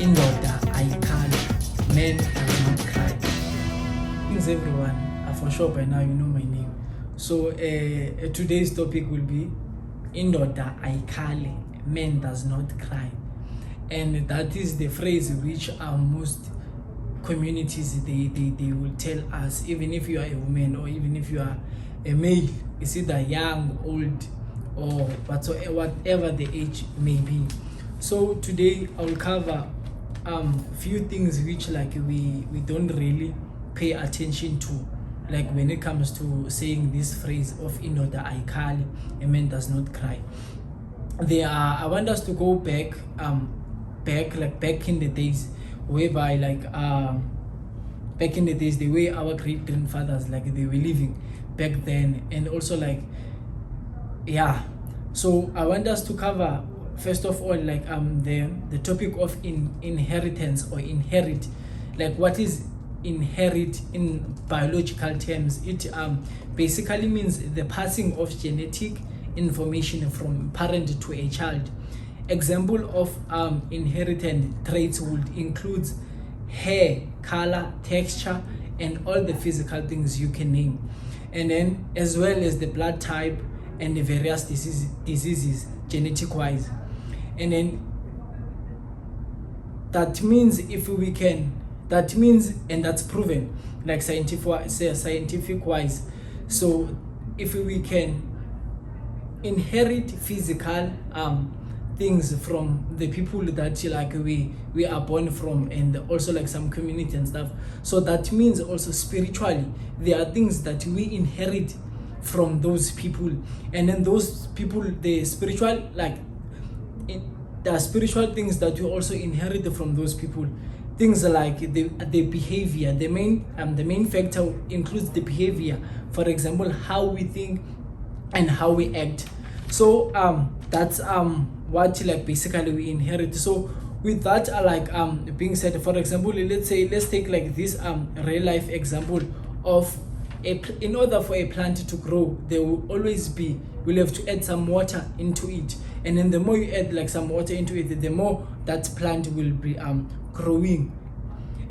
Indoda Ayikhali, men does not cry. Thanks everyone. For sure by now you know my name. So today's topic will be Indoda Ayikhali, men does not cry. And that is the phrase which most communities they will tell us, even if you are a woman or even if you are a male, it's either young, old, or whatever the age may be. So today I will cover few things which we don't really pay attention to, like when it comes to saying this phrase of Indoda Ayikhali, a man does not cry. I want us to go back back in the days, whereby back in the days, the way our great grandfathers they were living back then, and also so I want us to cover first of all the topic of inheritance or inherit, what is inherit in biological terms. It basically means the passing of genetic information from parent to a child. Example of inherited traits would include hair, color, texture, and all the physical things you can name, and then as well as the blood type and the various diseases genetic wise. And then that means and that's proven scientific wise. So if we can inherit physical things from the people that we are born from, and also some community and stuff, so that means also spiritually there are things that we inherit from those people, and then those people, the spiritual there are spiritual things that you also inherit from those people. Things like the behavior. The main factor includes the behavior. For example, how we think and how we act. So that's what basically we inherit. So with that being said, for example, let's take this real life example of in order for a plant to grow, there will always we'll have to add some water into it, and then the more you add some water into it, the more that plant will be growing.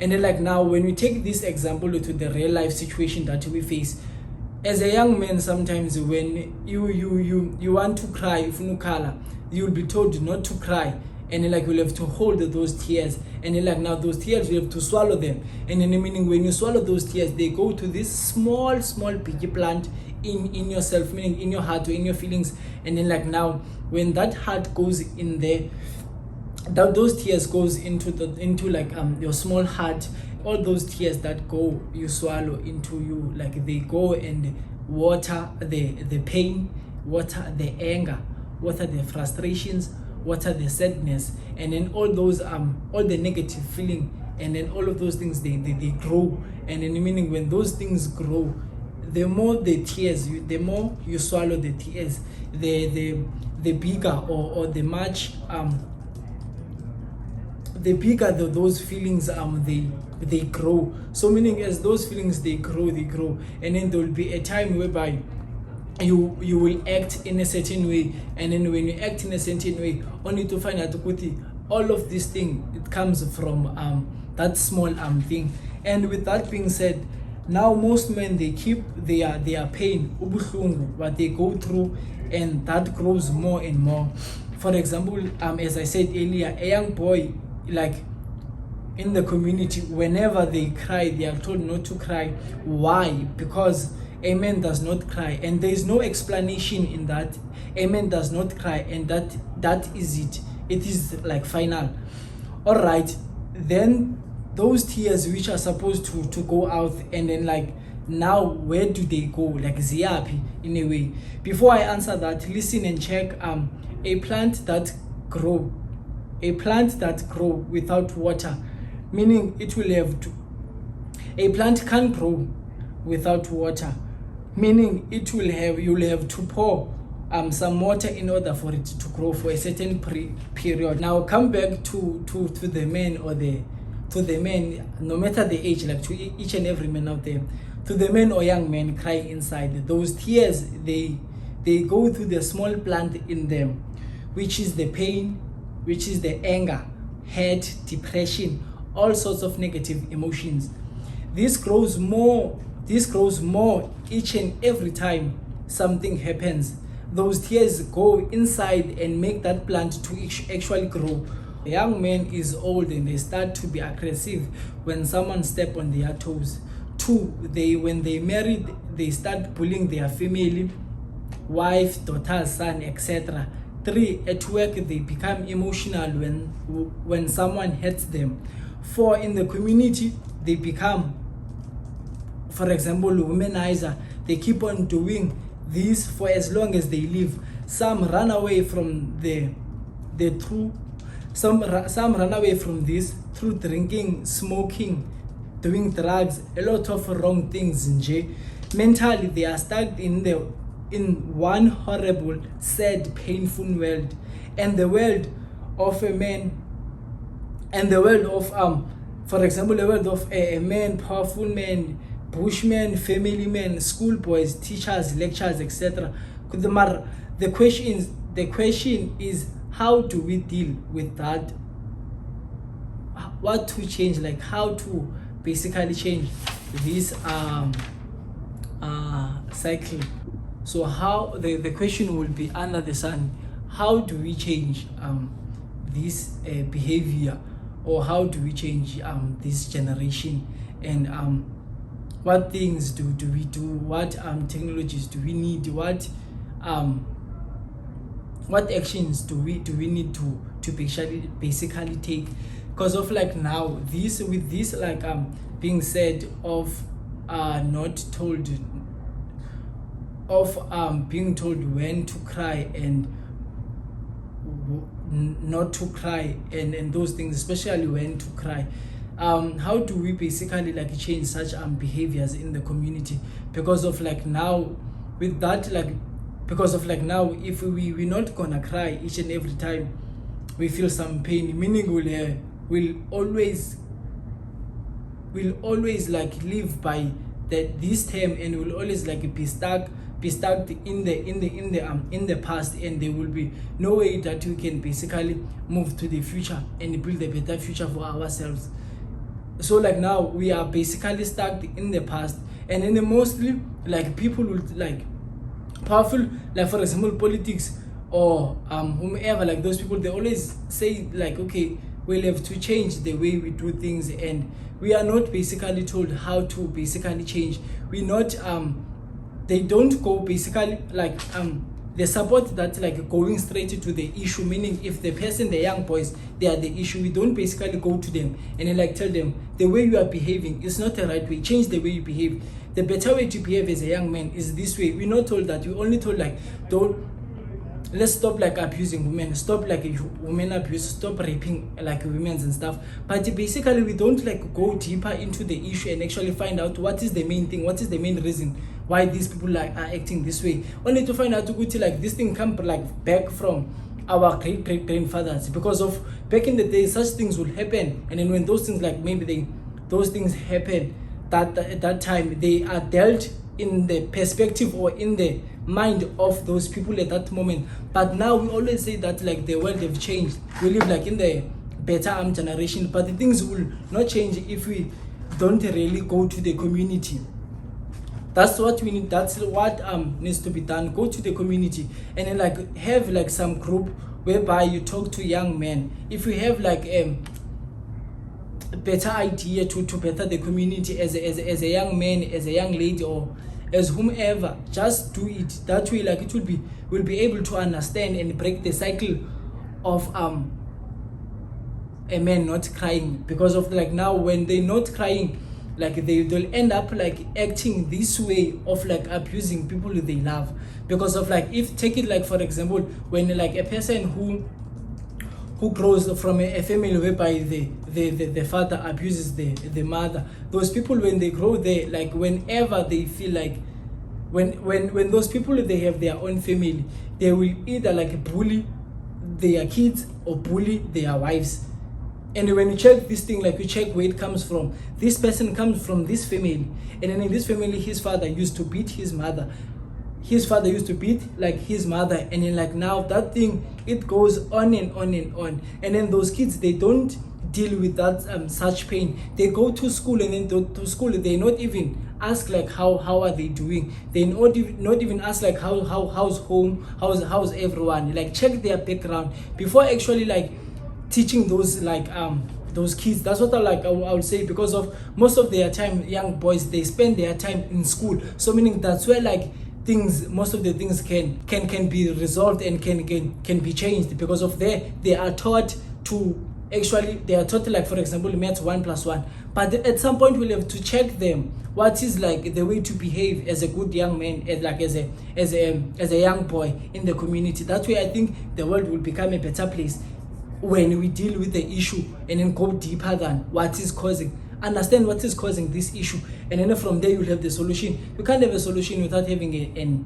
And then now when we take this example to the real life situation that we face as a young man, sometimes when you want to cry, if no color, you'll be told not to cry, and then you'll have to hold those tears, and then now those tears you have to swallow them, and then meaning when you swallow those tears, they go to this small piggy plant in yourself, meaning in your heart or in your feelings. And then now when that heart goes in there, those tears goes into your small heart, all those tears that go, you swallow into you, they go and water the pain, water the anger, water the frustrations, water the sadness, and then all those all the negative feeling, and then all of those things they grow. And then meaning when those things grow, the more the tears the more you swallow the tears, the bigger or the much the bigger those feelings they grow. So meaning as those feelings they grow, and then there will be a time whereby you will act in a certain way, and then when you act in a certain way, only to find out all of this thing, it comes from that small thing. And with that being said, now most men, they keep their pain, ubuhlungu, what they go through, and that grows more and more. For example, as I said earlier, a young boy in the community, whenever they cry, they are told not to cry. Why? Because a man does not cry, and there is no explanation in that. A man does not cry, and that is it. It is final. All right, then those tears which are supposed to go out, and then now where do they go? Ziapi in a way. Before I answer that, listen and check. A plant that grow without water, meaning it will have to. A plant can't grow without water, meaning you'll have to pour some water in order for it to grow for a certain period. Now come back to the men, or to the men, no matter the age, to each and every man out there, to the men or young men cry inside. Those tears, they go through the small plant in them, which is the pain, which is the anger, hurt, depression, all sorts of negative emotions. This grows more each and every time something happens. Those tears go inside and make that plant to actually grow. A young man is old and they start to be aggressive when someone step on their toes. 2, when they married, they start bullying their family, wife, daughter, son, etc. 3, at work, they become emotional when someone hurts them. 4, in the community, they become, for example, womanizer. They keep on doing this for as long as they live. Some run away from some run away from this through drinking, smoking, doing drugs, a lot of wrong things. Mentally, they are stuck in one horrible, sad, painful world, and the world of a man, and the world of for example, the world of a man, powerful man, bushman, family men, schoolboys, teachers, lecturers, etc. The question is how do we deal with that? What to change, like how to basically change this cycle. So how the question will be under the sun, how do we change this behavior, or how do we change this generation, and what things do we do, what technologies do we need, what actions do we need to basically take? Because of like now, with this like being said of being told when to cry and not to cry, and those things, especially when to cry. How do we basically like change such behaviors in the community? Because of like now, with that, like because of like now, if we're not gonna cry each and every time we feel some pain, meaning we'll always like live by this term, and we'll always like be stuck in the past, and there will be no way that we can basically move to the future and build a better future for ourselves. So like now we are basically stuck in the past, and then mostly like people would like powerful, like for example politics or whomever, like those people, they always say like, okay, we'll have to change the way we do things, and we are not basically told how to basically change. We not they don't go basically like the support that like going straight to the issue, meaning if the person, the young boys, they are the issue, we don't basically go to them and then like tell them the way you are behaving is not the right way, change the way you behave. The better way to behave as a young man is this way. We're not told that. We only told like, let's stop like abusing women, stop like women abuse, stop raping like women and stuff. But basically we don't like go deeper into the issue and actually find out what is the main thing, what is the main reason why these people like are acting this way, only to find out to go to like this thing come like back from our great grandfathers, because of back in the day such things will happen, and then when those things like maybe those things happen, that at that time they are dealt in the perspective or in the mind of those people at that moment. But now we always say that like the world have changed, we live like in the better generation, but the things will not change if we don't really go to the community. That's what we need. That's what needs to be done. Go to the community and then like have like some group whereby you talk to young men. If you have like a better idea to better the community as a young man, as a young lady, or as whomever, just do it. That way like it will be able to understand and break the cycle of a man not crying. Because of like now when they're not crying, like they'll end up like acting this way of like abusing people they love. Because of like, if take it like for example, when like a person who grows from a family whereby the father abuses the mother, those people when they grow there, like whenever they feel like when those people they have their own family, they will either like bully their kids or bully their wives. And when you check this thing, like you check where it comes from, this person comes from this family, and then in this family his father used to beat his mother. his father used to beat like his mother, and then like now that thing, it goes on and on and on. And then those kids, they don't deal with that such pain. They go to school, and then to school they not even ask like how are they doing. They not even ask like how's home, how's everyone, like check their background before actually like teaching those like those kids. That's what I would say, because of most of their time, young boys, they spend their time in school. So meaning that's where like things, most of the things can be resolved and can be changed, because of they are taught to actually, they are taught like, for example, maths 1 + 1, but at some point we'll have to check them what is like the way to behave as a good young man, and like as a young boy in the community. That way I think the world will become a better place when we deal with the issue and then go deeper than what is causing. Understand what is causing this issue, and then from there you'll have the solution. You can't have a solution without having you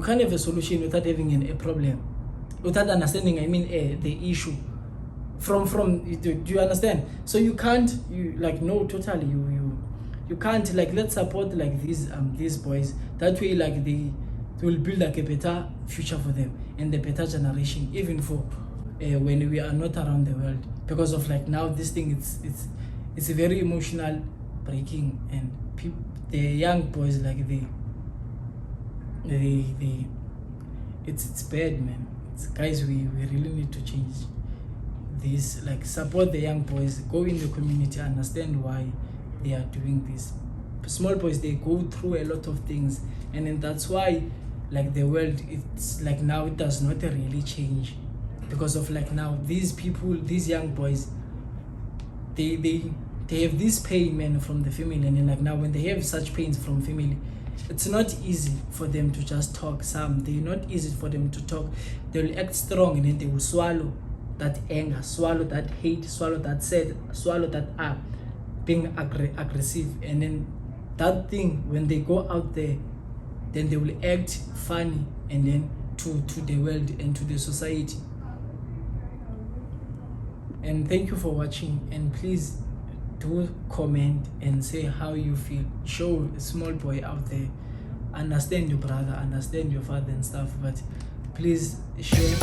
can't have a solution without having a problem, without understanding the issue from do you understand? So you can't, you can't like, let's support like these boys. That way like they will build like a better future for them and the better generation, even for when we are not around the world. Because of like now this thing, it's a very emotional breaking, and the young boys like they it's bad, man. Guys, we really need to change this, like support the young boys, go in the community, understand why they are doing this. Small boys, they go through a lot of things, and then that's why like the world, it's like now it does not really change, because of like now these people, these young boys, they have this pain, man, from the family. And then like now when they have such pains from family, it's not easy for them to just talk. They're not easy for them to talk. They'll act strong, and then they will swallow that anger, swallow that hate, swallow that sad, swallow that being aggressive. And then that thing, when they go out there, then they will act funny, and then to the world and to the society. And thank you for watching, and please do comment and say how you feel. Show a small boy out there, understand your brother, understand your father and stuff, but please share.